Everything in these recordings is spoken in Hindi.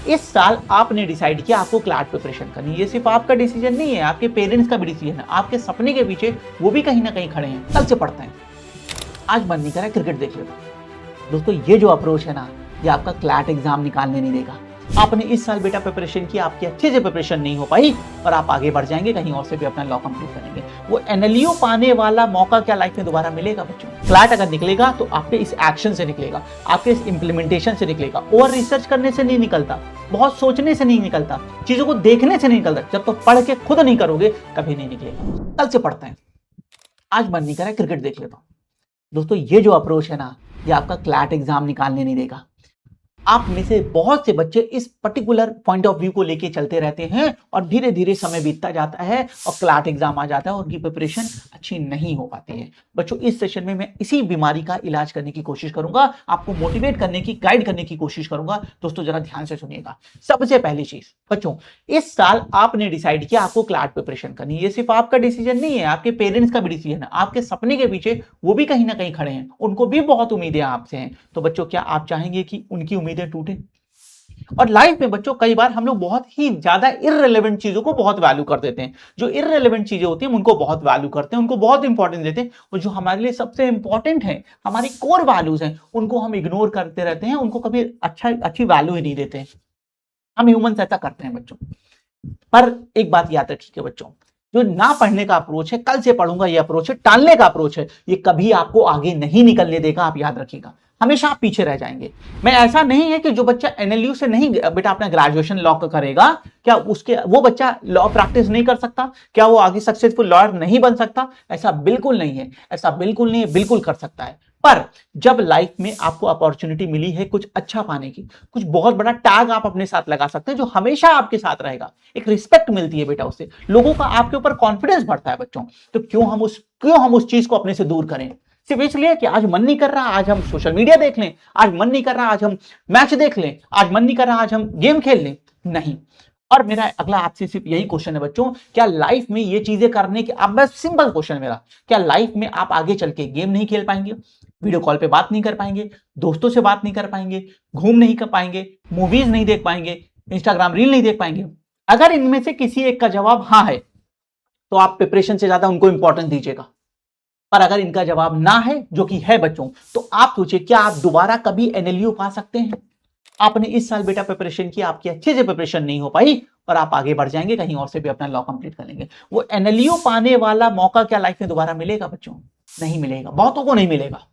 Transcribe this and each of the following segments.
इस साल आपने डिसाइड किया आपको क्लैट प्रिपरेशन करनी है। ये सिर्फ आपका डिसीजन नहीं है, आपके पेरेंट्स का भी डिसीजन है। आपके सपने के पीछे वो भी कहीं ना कहीं खड़े हैं। कल से पढ़ते हैं, आज मन नहीं कर रहा है क्रिकेट देख लेता हूं। दोस्तों, ये जो अप्रोच है ना, ये आपका क्लैट एग्जाम निकालने नहीं देगा। आपने इस साल बेटा प्रिपरेशन की, आपकी अच्छे से प्रिपरेशन नहीं हो पाई और आप आगे बढ़ जाएंगे, कहीं और से भी अपना लॉ कंप्लीट करेंगे। वो एनएलयू पाने वाला मौका क्या लाइफ में दोबारा मिलेगा बच्चों? क्लैट अगर निकलेगा तो आपके इस एक्शन से निकलेगा, आपके इस इंप्लीमेंटेशन से निकलेगा। ओवर रिसर्च करने से नहीं निकलता, बहुत सोचने से नहीं निकलता, चीजों को देखने से नहीं निकलता। जब तक पढ़ के खुद नहीं करोगे कभी नहीं निकलेगा। कल से पढ़ते हैं, आज मन नहीं कर रहा है क्रिकेट देख लेता हूं। दोस्तों, ये जो अप्रोच है ना, ये आपका क्लैट एग्जाम निकालने नहीं देगा। आप में से बहुत से बच्चे इस पर्टिकुलर पॉइंट ऑफ व्यू को लेके चलते रहते हैं और धीरे धीरे समय बीतता जाता है और क्लैट एग्जाम आ जाता है और उनकी प्रिपरेशन अच्छी नहीं हो पाती है। बच्चों, इस सेशन में मैं इसी बीमारी का इलाज करने की कोशिश करूंगा, आपको मोटिवेट करने की, गाइड करने की कोशिश करूंगा। दोस्तों, जरा ध्यान से सुनिएगा। सबसे पहली चीज बच्चों, इस साल आपने डिसाइड किया आपको क्लैट प्रिपरेशन करनी है। ये सिर्फ आपका डिसीजन नहीं है, आपके पेरेंट्स का भी डिसीजन है। आपके सपने के पीछे वो भी कहीं ना कहीं खड़े हैं, उनको भी बहुत उम्मीदें आपसे हैं। तो बच्चों, क्या आप चाहेंगे कि उनकी उम्मीदें टूटे? और लाइफ में बच्चों कई बार हम लोग बहुत ही ज्यादा इररिलेवेंट चीजों को बहुत वैल्यू कर देते हैं। जो इररिलेवेंट चीजें होती हैं उनको बहुत वैल्यू करते हैं, उनको बहुत इंपॉर्टेंस देते हैं। और जो हमारे लिए सबसे इंपॉर्टेंट है, हमारी कोर वैल्यूज हैं, उनको हम इग्नोर करते रहते हैं, उनको कभी अच्छी वैल्यू ही नहीं देते हैं। हम ह्यूमंस ऐसा करते हैं बच्चों। पर एक बात याद रखिए बच्चों, जो ना पढ़ने का अप्रोच है, कल से पढ़ूंगा ये अप्रोच है, टालने का अप्रोच है, ये कभी आपको आगे नहीं निकलने देगा। आप याद रखिएगा, हमेशा आप पीछे रह जाएंगे। मैं ऐसा नहीं है कि जो बच्चा एनएलयू से नहीं बेटा अपना ग्रेजुएशन लॉ करेगा, क्या उसके वो बच्चा लॉ प्रैक्टिस नहीं कर सकता? क्या वो आगे सक्सेसफुल लॉयर नहीं बन सकता? ऐसा बिल्कुल नहीं है, ऐसा बिल्कुल नहीं है, बिल्कुल कर सकता है। पर जब लाइफ में आपको अपॉर्चुनिटी मिली है कुछ अच्छा पाने की, कुछ बहुत बड़ा टैग आप अपने साथ लगा सकते हैं जो हमेशा आपके साथ रहेगा, एक रिस्पेक्ट मिलती है बेटा, उससे लोगों का आपके ऊपर कॉन्फिडेंस बढ़ता है बच्चों। तो क्यों हम उस चीज को अपने से दूर करें, सिर्फ इसलिए कि आज मन नहीं कर रहा आज हम सोशल मीडिया देख लें, आज मन नहीं कर रहा आज हम मैच देख लें, आज मन नहीं कर रहा आज हम गेम खेल लें? नहीं। और मेरा अगला आपसे सिर्फ यही क्वेश्चन है बच्चों, क्या लाइफ में ये चीजें करने के, अब बस सिंपल क्वेश्चन है मेरा, क्या लाइफ में आप आगे चल के गेम नहीं खेल पाएंगे, वीडियो कॉल पे बात नहीं कर पाएंगे, दोस्तों से बात नहीं कर पाएंगे, घूम नहीं कर पाएंगे, मूवीज नहीं देख पाएंगे, इंस्टाग्राम रील नहीं देख पाएंगे? अगर इनमें से किसी एक का जवाब हाँ है तो आप प्रिपरेशन से ज्यादा उनको इंपॉर्टेंस दीजिएगा। पर अगर इनका जवाब ना है, जो कि है बच्चों, तो आप सोचिए क्या आप दोबारा कभी एनएलयू पा सकते हैं? आपने इस साल बेटा प्रिपरेशन की, आपकी अच्छे से प्रिपरेशन नहीं हो पाई और आप आगे बढ़ जाएंगे, कहीं और से भी अपना लॉ कंप्लीट कर लेंगे। वो एनएलयू पाने वाला मौका क्या लाइफ में दोबारा मिलेगा बच्चों? नहीं मिलेगा, बहुतों को नहीं मिलेगा,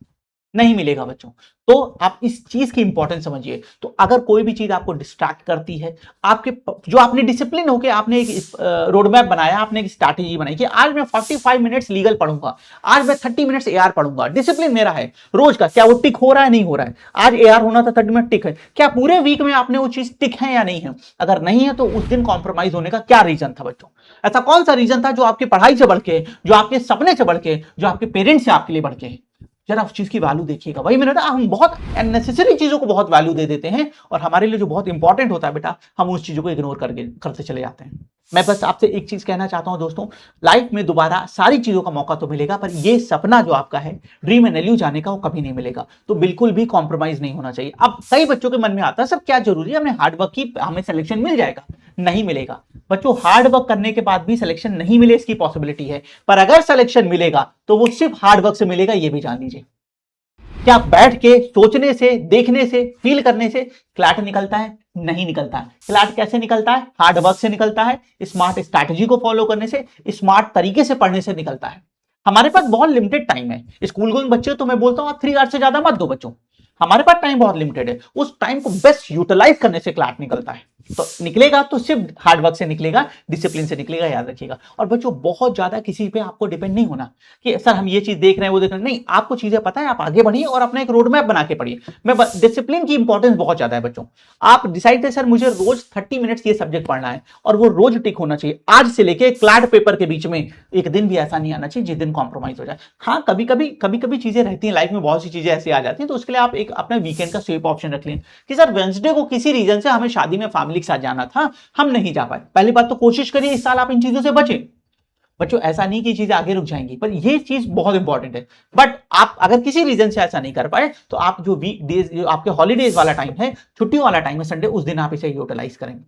नहीं मिलेगा बच्चों। तो आप इस चीज की इंपॉर्टेंस समझिए। तो अगर कोई भी चीज आपको डिस्ट्रैक्ट करती है, आपके जो आपने डिसिप्लिन होकर आपने एक रोड मैप बनाया, आपने एक स्ट्रैटेजी बनाई कि आज मैं 45 मिनट्स लीगल पढ़ूंगा, आज मैं 30 मिनट्स एआर पढ़ूंगा, डिसिप्लिन मेरा है रोज का, क्या वो टिक हो रहा है? नहीं हो रहा है। आज एआर होना था, 30 मिनट टिक है। क्या पूरे वीक में आपने वो चीज टिक है या नहीं है? अगर नहीं है तो उस दिन कॉम्प्रोमाइज होने का क्या रीजन था बच्चों? ऐसा कौन सा रीजन था जो आपकी पढ़ाई से बढ़ के, जो आपके सपने से बढ़ के, जो आपके पेरेंट्स से आपके लिए बढ़ के? जरा उस चीज की वैल्यू देखिएगा। वही मैंने कहा, हम बहुत अननेसेसरी चीजों को बहुत वैल्यू दे देते हैं और हमारे लिए जो बहुत इंपॉर्टेंट होता है बेटा, हम उस चीजों को इग्नोर करते चले जाते हैं। मैं बस आपसे एक चीज कहना चाहता हूं दोस्तों, लाइफ में दोबारा सारी चीजों का मौका तो मिलेगा, पर ये सपना जो आपका है ड्रीम एनएलयू जाने का, वो कभी नहीं मिलेगा। तो बिल्कुल भी कॉम्प्रोमाइज नहीं होना चाहिए। अब कई बच्चों के मन में आता है, सर क्या जरूरी है, हमने हार्डवर्क की, हमें सिलेक्शन मिल जाएगा? नहीं मिलेगा बच्चों। हार्ड वर्क करने के बाद भी सिलेक्शन नहीं मिले इसकी पॉसिबिलिटी है, पर अगर सिलेक्शन मिलेगा तो वो सिर्फ हार्ड वर्क से मिलेगा, ये भी जान लीजिए। क्या बैठ के सोचने से, देखने से, फील करने से क्लैट निकलता है? नहीं निकलता है। क्लैट कैसे निकलता है? हार्ड वर्क से निकलता है, स्मार्ट स्ट्रैटेजी को फॉलो करने से, स्मार्ट तरीके से पढ़ने से निकलता है। हमारे पास बहुत लिमिटेड टाइम है। स्कूल गोइंग बच्चे तो मैं बोलता हूं आप 3 आवर्स से ज्यादा मत दो बच्चों, हमारे पास टाइम बहुत लिमिटेड है। उस टाइम को बेस्ट यूटिलाइज करने से क्लैट निकलता है। तो निकलेगा तो सिर्फ हार्डवर्क से निकलेगा, डिसिप्लिन से निकलेगा, याद रखिएगा। और बच्चों, बहुत ज्यादा किसी पे आपको डिपेंड नहीं होना कि सर हम ये चीज देख रहे हैं, वो देख रहे हैं, नहीं। आपको चीजें पता है, आप आगे बढ़िए और अपना एक रोड मैप बना के पढ़िए। मैं डिसिप्लिन की इंपॉर्टेंस बहुत ज्यादा है बच्चों। आप डिसाइड करें, सर मुझे रोज 30 मिनट्स ये सब्जेक्ट पढ़ना है और वो रोज टिक होना चाहिए। आज से लेके क्लैट पेपर के बीच में एक दिन भी ऐसा नहीं आना चाहिए जिस दिन कॉम्प्रोमाइज हो जाए। हाँ, कभी कभी चीजें रहती हैं लाइफ में, बहुत सी चीजें ऐसी आ जाती हैं, तो उसके लिए आप एक अपना वीकेंड का स्वीप ऑप्शन रख लें कि सर वेंसडे को किसी रीजन से हमें शादी में फैमिली के साथ जाना था, हम नहीं जा पाए। पहली बात तो कोशिश करिए इस साल आप इन चीजों से बचें। बच्चों ऐसा नहीं कि चीजें आगे रुक जाएंगी, पर ये चीज बहुत इंपॉर्टेंट है। बट आप अगर किसी रीजन से ऐसा नहीं कर पाए तो आप जो वीक डेज, जो आपके हॉलीडेज वाला टाइम है, छुट्टियों वाला टाइम है संडे, उस दिन आप इसे यूटिलाइज करेंगे।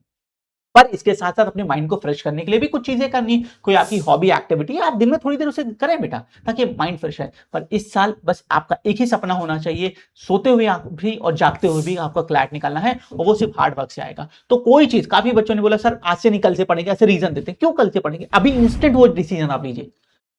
पर इसके साथ साथ अपने माइंड को फ्रेश करने के लिए भी कुछ चीजें करनी है। कोई आपकी हॉबी एक्टिविटी है, आप दिन में थोड़ी देर उसे करें बेटा, ताकि माइंड फ्रेश है। पर इस साल बस आपका एक ही सपना होना चाहिए, सोते हुए भी और जागते हुए भी आपका क्लैट निकालना है, और वो सिर्फ हार्ड वर्क से आएगा। तो कोई चीज, काफी बच्चों ने बोला सर आज से नहीं कल से पढ़ेंगे, ऐसे रीजन देते हैं, क्यों कल से पढ़ेंगे? अभी इंस्टेंट वो डिसीजन आप लीजिए।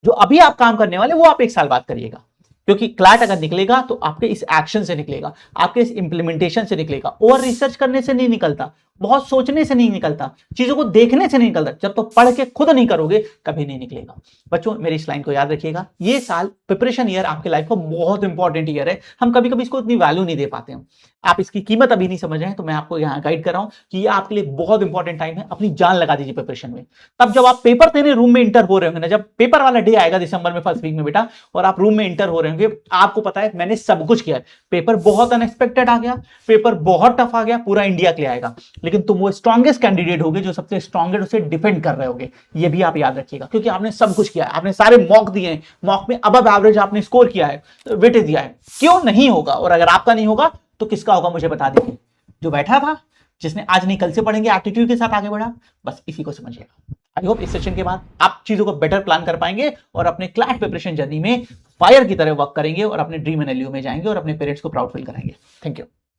जो अभी आप काम करने वाले वो आप एक साल बाद करिएगा, क्योंकि क्लैट अगर निकलेगा तो आपके इस एक्शन से निकलेगा, आपके इस इंप्लीमेंटेशन से निकलेगा। और रिसर्च करने से नहीं निकलता, बहुत सोचने से नहीं निकलता, चीजों को देखने से नहीं निकलता। जब तो पढ़ के खुद नहीं करोगे कभी नहीं निकलेगा। बच्चों मेरी इस लाइन को याद रखिएगा, ये साल प्रिपरेशन ईयर आपके लाइफ का बहुत इंपॉर्टेंट ईयर है। हम कभी कभी इसको इतनी वैल्यू नहीं दे पाते हैं, आप इसकी कीमत अभी नहीं समझ रहे हैं, तो मैं आपको यहाँ गाइड कर रहा हूं कि ये आपके लिए बहुत इंपॉर्टेंट टाइम है। अपनी जान लगा दीजिए प्रिपरेशन में। तब जब आप पेपर देने रूम में इंटर हो रहे होंगे ना, जब पेपर वाला डे आएगा दिसंबर में फर्स्ट वीक में बेटा, और आप रूम में इंटर हो रहे होंगे, आपको पता है मैंने सब कुछ किया है, पेपर बहुत अनएक्सपेक्टेड आ गया, पेपर बहुत टफ आ गया, पूरा इंडिया के लिए आएगा, लेकिन तुम वो स्ट्रॉन्गेस्ट कैंडिडेट होगे जो सबसे स्ट्रॉन्गेस्ट उसे डिफेंड कर रहे होगे। ये भी आप याद रखिएगा, क्योंकि आपने सब कुछ किया है, आपने सारे मॉक दिए हैं, मॉक में अब एवरेज आपने स्कोर किया है, वेटेज दिया है। क्यों नहीं होगा? और अगर आपका नहीं होगा तो किसका होगा मुझे बता दीजिए। जो बैठा था, जिसने आज नहीं कल से पढ़ेंगे एटीट्यूड के साथ आगे बढ़ा, बस इसी को समझिएगा। आई होप इस सेशन के बाद आप चीजों को बेटर प्लान कर पाएंगे और अपने क्लैट प्रिपरेशन जर्नी में फायर की तरह वर्क करेंगे और अपने ड्रीम एनएलयू में जाएंगे और अपने पेरेंट्स को प्राउड फील कराएंगे। Thank you.